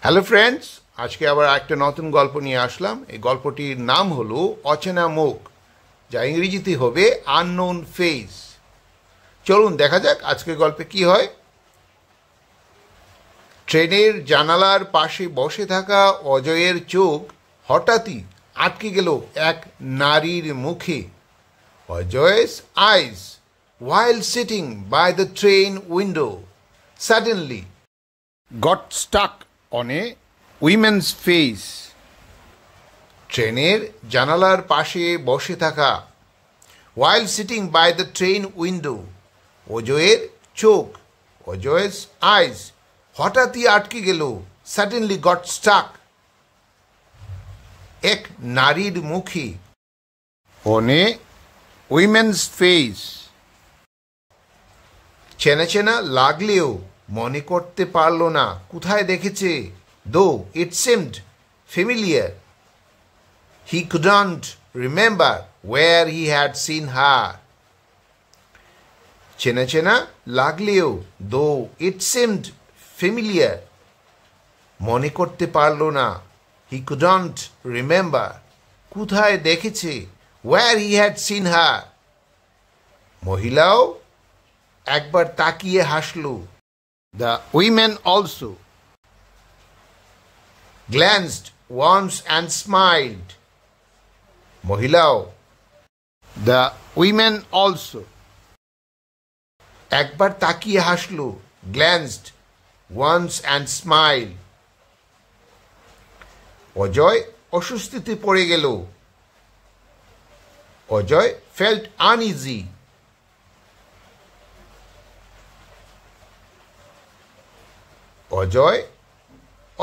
Hello friends, আজকে আবার একটা নতুন গল্প নিয়ে আসলাম। এই গল্পটির নাম হলো অচেনা মুখ, যা ইংরেজিতে হবে আননোন ফেস। চলুন দেখা যাক আজকের গল্পে কি হয়। ট্রেনের জানালার পাশে বসে থাকা অজয়ের চোখ হঠাৎই আটকে গেল এক নারীর মুখে। অজয়'s eyes, while sitting by the train window, suddenly got stuck on a woman's face. ট্রেনের জানালার পাশে বসে থাকা, while sitting by the train window, অজয়ের চোখ, অজয়'s eyes, হঠাৎই আটকে গেল, suddenly got stuck, এক নারীর মুখে, on a woman's face. চেনা চেনা লাগলেও মনে করতে পারল না কোথায় দেখেছে। Though it seemed familiar, he couldn't remember where he had seen her. চেনা চেনা লাগলেও, though it seemed familiar, মনে করতে পারল না, he couldn't remember, কোথায় দেখেছে, where he had seen her. মহিলাও একবার তাকিয়ে হাসল। The women also glanced once and smiled. মহিলাও, the women also একবার তাকিয়ে হাসল, glanced once and smiled. Ajay অস্বস্তিতে পড়ে গেল। Ajay felt uneasy.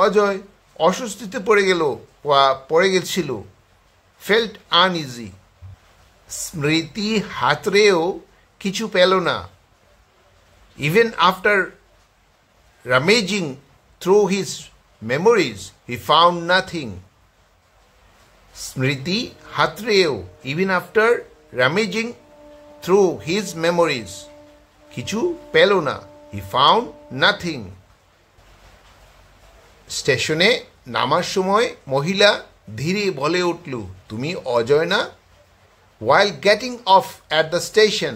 অজয় অস্বস্তিতে পড়ে গেল বা পড়ে গেছিল, ফেল্ট আনইজি। স্মৃতি হাতড়েও কিছু পেল না। Even after rummaging through his memories he found nothing. স্মৃতি হাতড়েও, even after rummaging through his memories, কিছু পেল না, হি ফাউন্ড নাথিং। স্টেশনে নামার সময় মহিলা ধীরে বলে উঠল, তুমি অজয় না? While getting off at the station,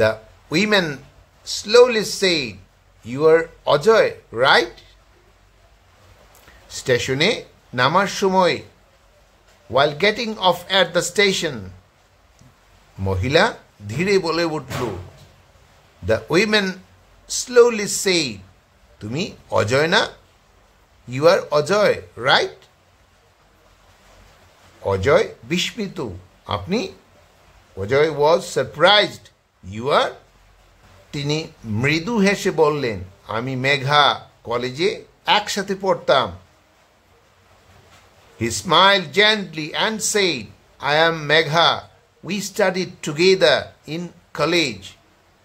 the women slowly said, you are Ajay, right? স্টেশনে নামার সময়, while getting off at the station, মহিলা ধীরে বলে উঠল, the women slowly said, তুমি অজয় না? You are Ajay, right? Ajay বিস্মিত, আপনি? Ajay was surprised. You are? তিনি মৃদু হেসে বললেন, আমি মেঘা, কলেজে একসাথে পড়তাম। He smiled gently and said, I am Megha. We studied together in college.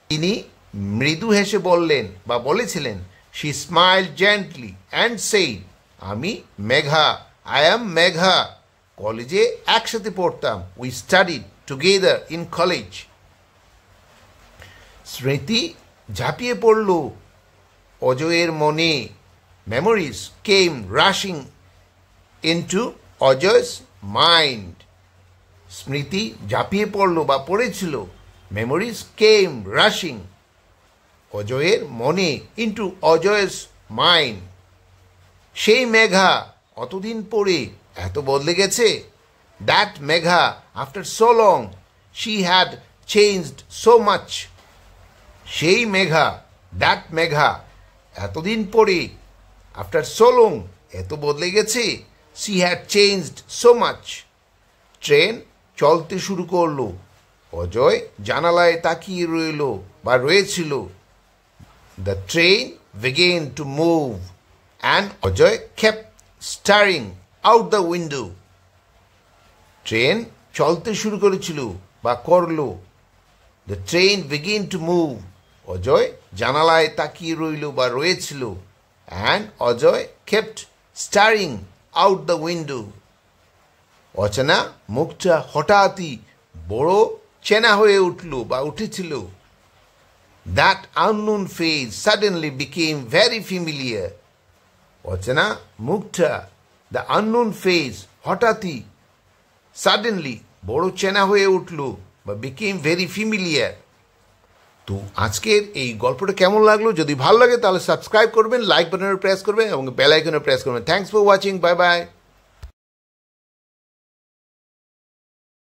তিনি মৃদু হেসে বললেন বা বলেছিলেন, she smiled gently and said, আমি মেঘা, I am Megha. কলেজে একসাথে পড়তাম। We studied together in college. স্মৃতি ঝাঁপিয়ে পড়ল অজয়ের মনে। Memories came rushing into অজয়'s mind. স্মৃতি ঝাঁপিয়ে পড়ল বা পড়েছিল। Memories came rushing অজয়ের মনে, ইন্টু অজয়'s মাইন্ড। সেই মেঘা অতদিন পরে এত বদলে গেছে। That Megha, after so long she had changed so much. সেই মেঘা, দ্যাট মেঘা, এতদিন পরে, আফটার সো লং, এত বদলে গেছে। She had changed so much. Train চলতে শুরু করলো। অজয় জানালায় তাকিয়ে রইল বা রয়েছিল। The train began to move and Ajay kept staring out the window. Train চলতে শুরু করেছিল বা করলো। The train began to move. Ajay জানালায় তাকিয়ে রইল বা রয়েছিল। And Ajay kept staring out the window. অচেনা মুখটা হঠাৎই বড় চেনা হয়ে উঠল বা উঠেছিল। That unknown face suddenly became very familiar. অচেনা মুখটা, দ্য আননোন ফেস, হঠাৎই সাডেনলি বড় চেনা হয়ে উঠল বা বিকেম ভেরি ফ্যামিলিয়ার। তো আজকের এই গল্পটা কেমন লাগলো? যদি ভালো লাগে তাহলে সাবস্ক্রাইব করবেন, লাইক বাটনে প্রেস করবেন এবং বেল আইকনে প্রেস করবেন। Thanks for watching, bye bye.